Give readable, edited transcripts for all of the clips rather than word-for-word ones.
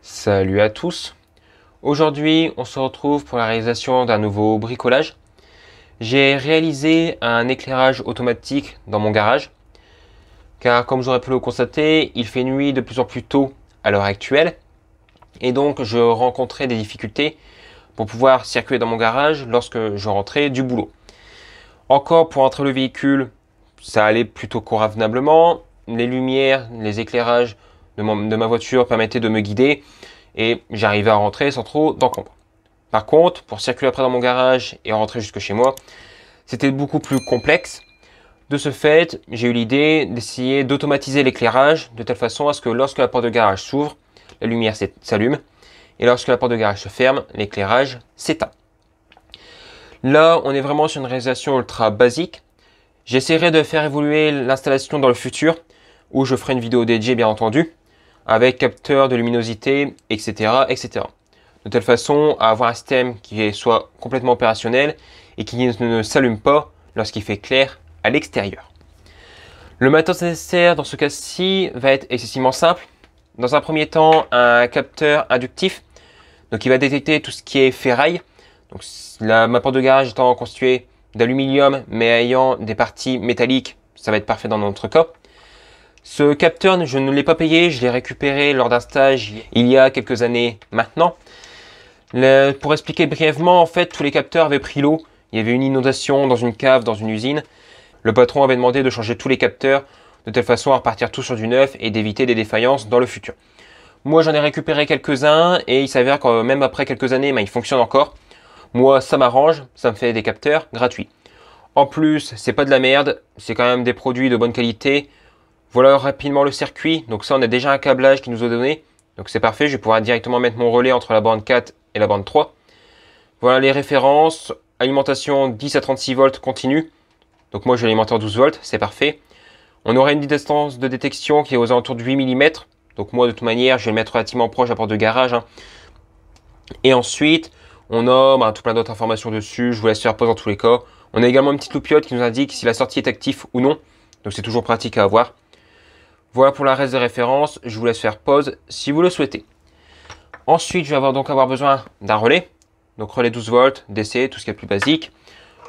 Salut à tous. Aujourd'hui, on se retrouve pour la réalisation d'un nouveau bricolage. J'ai réalisé un éclairage automatique dans mon garage, car comme j'aurais pu le constater, il fait nuit de plus en plus tôt à l'heure actuelle, et donc je rencontrais des difficultés pour pouvoir circuler dans mon garage lorsque je rentrais du boulot. Encore pour entrer le véhicule, ça allait plutôt convenablement. Les lumières, les éclairages de ma voiture permettaient de me guider et j'arrivais à rentrer sans trop d'encombre. Par contre, pour circuler après dans mon garage et rentrer jusque chez moi, c'était beaucoup plus complexe. De ce fait, j'ai eu l'idée d'essayer d'automatiser l'éclairage de telle façon à ce que lorsque la porte de garage s'ouvre, la lumière s'allume et lorsque la porte de garage se ferme, l'éclairage s'éteint. Là, on est vraiment sur une réalisation ultra basique. J'essaierai de faire évoluer l'installation dans le futur, où je ferai une vidéo dédiée bien entendu, avec capteur de luminosité, etc., etc. De telle façon à avoir un système qui soit complètement opérationnel et qui ne s'allume pas lorsqu'il fait clair à l'extérieur. Le matos nécessaire dans ce cas-ci va être excessivement simple. Dans un premier temps, un capteur inductif, donc il va détecter tout ce qui est ferraille. Donc ma porte de garage étant constituée d'aluminium mais ayant des parties métalliques, ça va être parfait dans notre cas. Ce capteur, je ne l'ai pas payé, je l'ai récupéré lors d'un stage il y a quelques années maintenant. Pour expliquer brièvement, en fait, tous les capteurs avaient pris l'eau. Il y avait une inondation dans une cave, dans une usine. Le patron avait demandé de changer tous les capteurs de telle façon à repartir tout sur du neuf et d'éviter des défaillances dans le futur. Moi, j'en ai récupéré quelques-uns et il s'avère que même après quelques années, ils fonctionnent encore. Moi, ça m'arrange, ça me fait des capteurs gratuits. En plus, c'est pas de la merde, c'est quand même des produits de bonne qualité. Voilà rapidement le circuit. Donc ça, on a déjà un câblage qui nous a donné. Donc c'est parfait, je vais pouvoir directement mettre mon relais entre la bande 4 et la bande 3. Voilà les références. Alimentation 10 à 36 volts continue. Donc moi, j'ai l'alimenteur 12 volts, c'est parfait. On aura une distance de détection qui est aux alentours de 8 mm. Donc moi, de toute manière, je vais le mettre relativement proche à la porte de garage. Et ensuite, on a tout plein d'autres informations dessus. Je vous laisse faire pause dans tous les cas. On a également une petite loupiote qui nous indique si la sortie est active ou non. Donc c'est toujours pratique à avoir. Voilà pour la reste des références. Je vous laisse faire pause si vous le souhaitez. Ensuite, je vais avoir besoin d'un relais. Donc relais 12 volts, DC, tout ce qui est plus basique.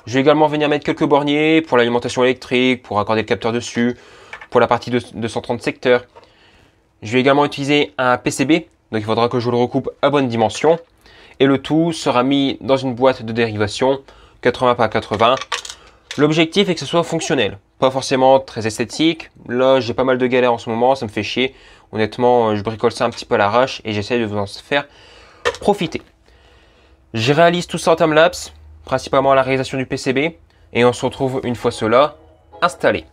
Je vais également venir mettre quelques borniers pour l'alimentation électrique, pour accorder le capteur dessus, pour la partie de 230 secteurs. Je vais également utiliser un PCB. Donc il faudra que je le recoupe à bonne dimension. Et le tout sera mis dans une boîte de dérivation 80 par 80. L'objectif est que ce soit fonctionnel, pas forcément très esthétique. Là, j'ai pas mal de galères en ce moment, ça me fait chier. Honnêtement, je bricole ça un petit peu à l'arrache et j'essaie de vous en faire profiter. Je réalise tout ça en time-lapse, principalement à la réalisation du PCB, et on se retrouve une fois cela installé.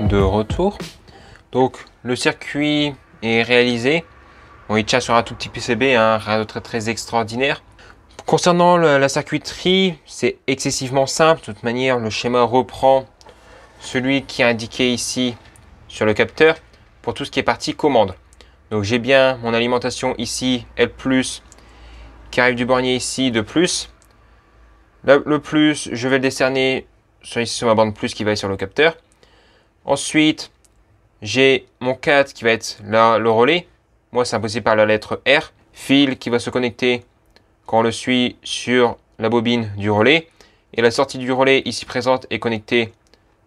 De retour. Donc le circuit est réalisé. Bon, il tient sur un tout petit PCB, rien de très extraordinaire. Concernant la circuiterie, c'est excessivement simple. De toute manière, le schéma reprend celui qui est indiqué ici sur le capteur pour tout ce qui est partie commande. Donc j'ai bien mon alimentation ici, L+, qui arrive du bornier ici de plus. Là, le plus, je vais le décerner sur ma bande plus qui va être sur le capteur. Ensuite, j'ai mon 4 qui va être là, le relais. Moi, c'est imposé par la lettre R. Fil qui va se connecter quand on le suit sur la bobine du relais. et la sortie du relais ici présente est connectée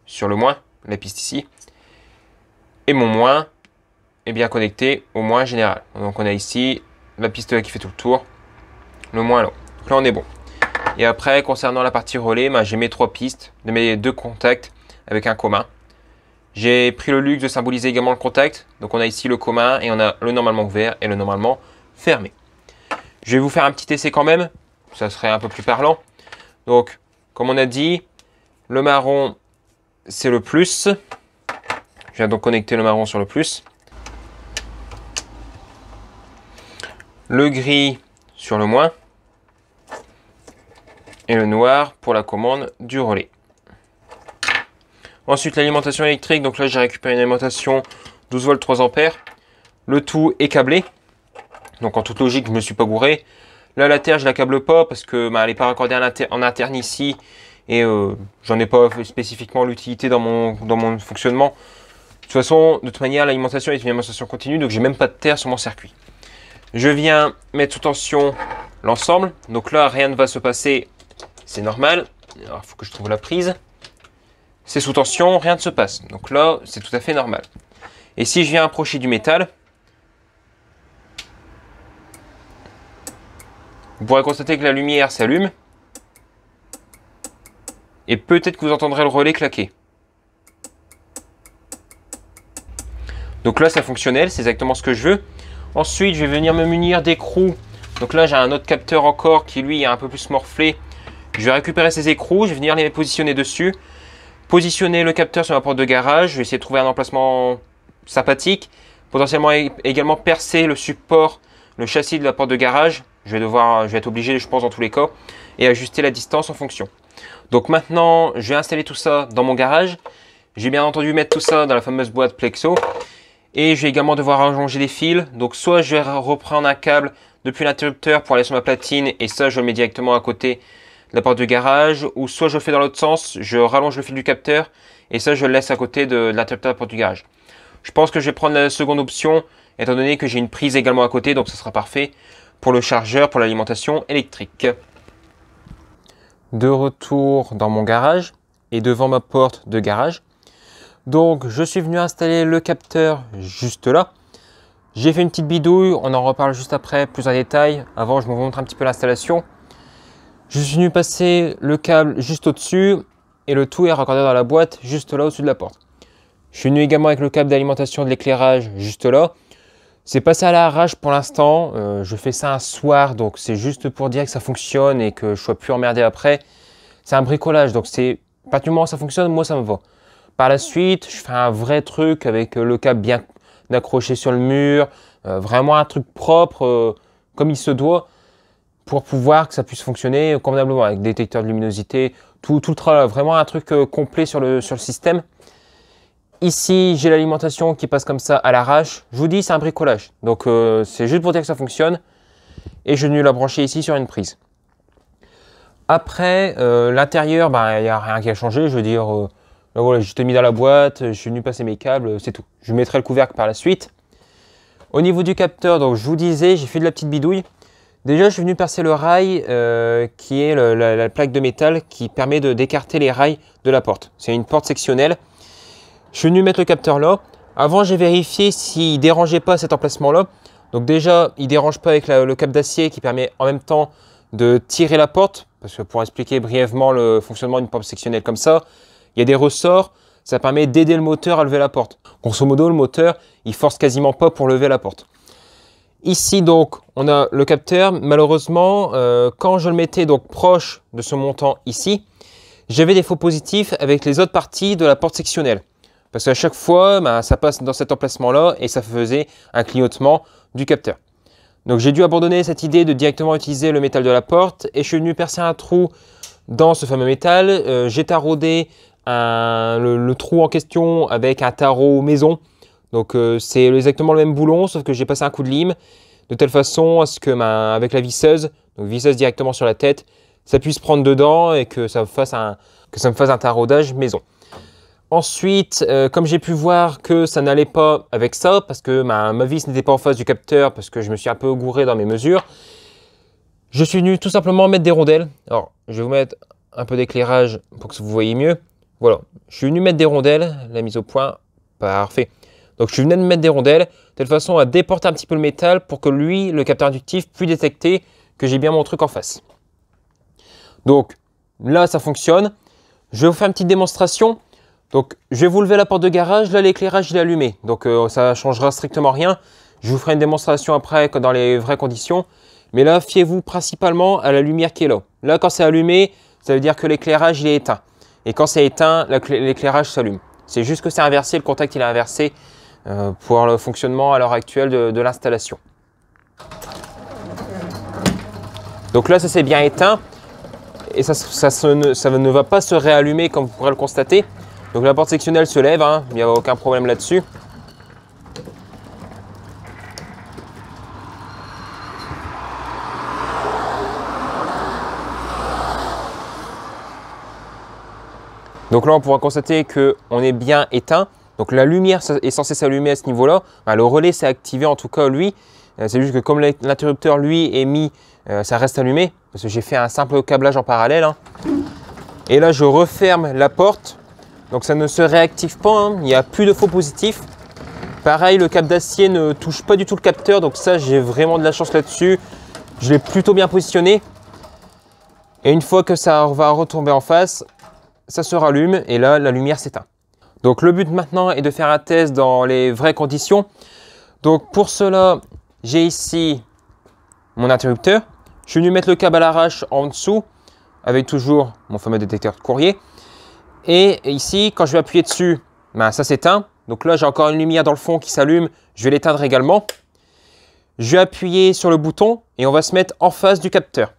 sur le moins, la piste ici, et mon moins est bien connecté au moins général. Donc on a ici la piste qui fait tout le tour, le moins là. Donc là on est bon. Et après, concernant la partie relais, j'ai mes 3 pistes, de mes 2 contacts avec un commun. J'ai pris le luxe de symboliser également le contact. Donc on a ici le commun et on a le normalement ouvert et le normalement fermé. Je vais vous faire un petit essai quand même, ça serait un peu plus parlant. Donc, comme on a dit, le marron, c'est le plus. Je viens donc connecter le marron sur le plus. Le gris sur le moins. Et le noir pour la commande du relais. Ensuite, l'alimentation électrique. Donc là, j'ai récupéré une alimentation 12 volts 3 ampères. Le tout est câblé. Donc en toute logique, je ne me suis pas gouré. Là, la terre, je la câble pas parce que elle n'est pas raccordée en interne ici. Et j'en ai pas spécifiquement l'utilité dans mon fonctionnement. De toute manière, l'alimentation est une alimentation continue. Donc j'ai même pas de terre sur mon circuit. Je viens mettre sous tension l'ensemble. Donc là, rien ne va se passer. C'est normal. Alors, il faut que je trouve la prise. C'est sous tension, rien ne se passe. Donc là, c'est tout à fait normal. Et si je viens approcher du métal, vous pourrez constater que la lumière s'allume. Et peut-être que vous entendrez le relais claquer. Donc là, ça fonctionnel, c'est exactement ce que je veux. Ensuite, je vais venir me munir d'écrous. Donc là, j'ai un autre capteur encore qui, lui, est un peu plus morflé. Je vais récupérer ces écrous, je vais venir les positionner dessus. Positionner le capteur sur ma porte de garage. Je vais essayer de trouver un emplacement sympathique. Potentiellement également percer le support, le châssis de la porte de garage. Je vais être obligé, je pense, dans tous les cas. Et ajuster la distance en fonction. Donc maintenant, je vais installer tout ça dans mon garage. J'ai bien entendu mettre tout ça dans la fameuse boîte Plexo. Et je vais également devoir allonger des fils. Donc soit je vais reprendre un câble depuis l'interrupteur pour aller sur ma platine. Et ça, je le mets directement à côté de la porte de garage. Ou soit je le fais dans l'autre sens, je rallonge le fil du capteur. Et ça, je le laisse à côté de l'interrupteur de la porte du garage. Je pense que je vais prendre la seconde option, étant donné que j'ai une prise également à côté. Donc ça sera parfait pour le chargeur, pour l'alimentation électrique. De retour dans mon garage et devant ma porte de garage. Donc je suis venu installer le capteur juste là. J'ai fait une petite bidouille, on en reparle juste après plus en détail. Avant, je vous montre un petit peu l'installation. Je suis venu passer le câble juste au-dessus et le tout est raccordé dans la boîte juste là au-dessus de la porte. Je suis venu également avec le câble d'alimentation de l'éclairage juste là. C'est passé à l'arrache pour l'instant. Je fais ça un soir, donc c'est juste pour dire que ça fonctionne et que je ne sois plus emmerdé après. C'est un bricolage, donc c'est à partir du moment où ça fonctionne, moi ça me va. Par la suite, je fais un vrai truc avec le câble bien accroché sur le mur, vraiment un truc propre, comme il se doit, pour pouvoir que ça puisse fonctionner convenablement avec détecteur de luminosité, tout le travail, vraiment un truc complet sur le système. Ici, j'ai l'alimentation qui passe comme ça à l'arrache. Je vous dis, c'est un bricolage. Donc, c'est juste pour dire que ça fonctionne. Et je vais la brancher ici sur une prise. Après, l'intérieur, il n'y a rien qui a changé. Je veux dire, là, voilà, je t'ai mis dans la boîte, je suis venu passer mes câbles, c'est tout. Je mettrai le couvercle par la suite. Au niveau du capteur, donc, je vous disais, j'ai fait de la petite bidouille. Déjà, je suis venu percer le rail qui est la plaque de métal qui permet d'écarter les rails de la porte. C'est une porte sectionnelle. Je suis venu mettre le capteur là. Avant, j'ai vérifié s'il ne dérangeait pas cet emplacement-là. Donc déjà, il ne dérange pas avec le câble d'acier qui permet en même temps de tirer la porte. Parce que pour expliquer brièvement le fonctionnement d'une porte sectionnelle comme ça, il y a des ressorts. Ça permet d'aider le moteur à lever la porte. Grosso modo, le moteur, il force quasiment pas pour lever la porte. Ici, donc, on a le capteur. Malheureusement, quand je le mettais donc proche de ce montant ici, j'avais des faux positifs avec les autres parties de la porte sectionnelle. Parce qu'à chaque fois, ça passe dans cet emplacement-là et ça faisait un clignotement du capteur. Donc j'ai dû abandonner cette idée de directement utiliser le métal de la porte et je suis venu percer un trou dans ce fameux métal. J'ai taraudé le trou en question avec un tarot maison. Donc c'est exactement le même boulon, sauf que j'ai passé un coup de lime de telle façon à ce que avec la visseuse, donc visseuse directement sur la tête, ça puisse prendre dedans et que ça me fasse un taraudage maison. Ensuite, comme j'ai pu voir que ça n'allait pas avec ça, parce que ma vis n'était pas en face du capteur, parce que je me suis un peu gouré dans mes mesures, je suis venu tout simplement mettre des rondelles. Alors, je vais vous mettre un peu d'éclairage pour que vous voyez mieux. Voilà, je suis venu mettre des rondelles, la mise au point, parfait. Donc je suis venu de mettre des rondelles, de telle façon à déporter un petit peu le métal pour que lui, le capteur inductif, puisse détecter que j'ai bien mon truc en face. Donc là, ça fonctionne. Je vais vous faire une petite démonstration. Donc je vais vous lever la porte de garage, là l'éclairage il est allumé, donc ça ne changera strictement rien. Je vous ferai une démonstration après dans les vraies conditions. Mais là, fiez-vous principalement à la lumière qui est là. Là, quand c'est allumé, ça veut dire que l'éclairage il est éteint. Et quand c'est éteint, l'éclairage s'allume. C'est juste que c'est inversé, le contact il est inversé pour le fonctionnement à l'heure actuelle de l'installation. Donc là, ça c'est bien éteint. Et ça ne va pas se réallumer comme vous pourrez le constater. Donc la porte sectionnelle se lève, hein, il n'y a aucun problème là-dessus. Donc là, on pourra constater qu'on est bien éteint. Donc la lumière est censée s'allumer à ce niveau-là. Le relais s'est activé, en tout cas, lui. C'est juste que comme l'interrupteur, lui, est mis, ça reste allumé. Parce que j'ai fait un simple câblage en parallèle. Hein. Et là, je referme la porte. Donc ça ne se réactive pas. Hein. Il n'y a plus de faux positifs. Pareil, le câble d'acier ne touche pas du tout le capteur. Donc ça, j'ai vraiment de la chance là-dessus. Je l'ai plutôt bien positionné. Et une fois que ça va retomber en face, ça se rallume et là, la lumière s'éteint. Donc le but maintenant est de faire un test dans les vraies conditions. Donc pour cela, j'ai ici mon interrupteur. Je suis venu mettre le câble à l'arrache en dessous avec toujours mon fameux détecteur de courrier. Et ici, quand je vais appuyer dessus, ben, ça s'éteint. Donc là, j'ai encore une lumière dans le fond qui s'allume. Je vais l'éteindre également. Je vais appuyer sur le bouton et on va se mettre en face du capteur.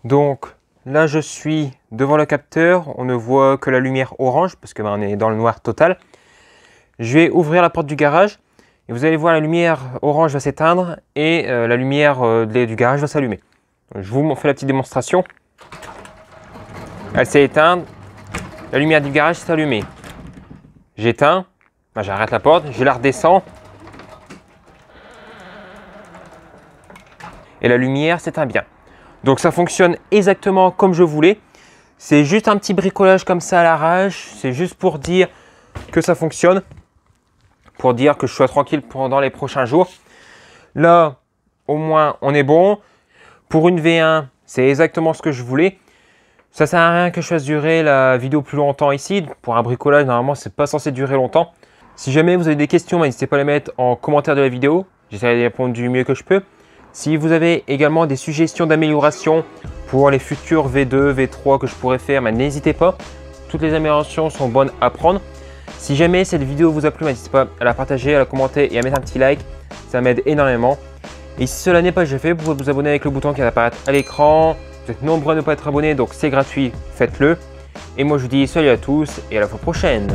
Donc là, je suis devant le capteur. On ne voit que la lumière orange parce que ben, on est dans le noir total. Je vais ouvrir la porte du garage et vous allez voir la lumière orange va s'éteindre et la lumière du garage va s'allumer. Je vous fais la petite démonstration. Elle s'est éteinte. La lumière du garage s'est allumée. J'éteins. Ben, j'arrête la porte. Je la redescends. Et la lumière s'éteint bien. Donc ça fonctionne exactement comme je voulais. C'est juste un petit bricolage comme ça à l'arrache. C'est juste pour dire que ça fonctionne. Pour dire que je sois tranquille pendant les prochains jours. Là, au moins, on est bon. Pour une V1, c'est exactement ce que je voulais. Ça ne sert à rien que je fasse durer la vidéo plus longtemps ici. Pour un bricolage, normalement, c'est pas censé durer longtemps. Si jamais vous avez des questions, n'hésitez pas à les mettre en commentaire de la vidéo. J'essaierai de répondre du mieux que je peux. Si vous avez également des suggestions d'amélioration pour les futurs V2, V3 que je pourrais faire, n'hésitez pas. Toutes les améliorations sont bonnes à prendre. Si jamais cette vidéo vous a plu, n'hésitez pas à la partager, à la commenter et à mettre un petit like. Ça m'aide énormément. Et si cela n'est pas déjà fait, vous pouvez vous abonner avec le bouton qui va apparaître à l'écran. Vous êtes nombreux à ne pas être abonnés, donc c'est gratuit, faites-le. Et moi je vous dis salut à tous et à la fois prochaine.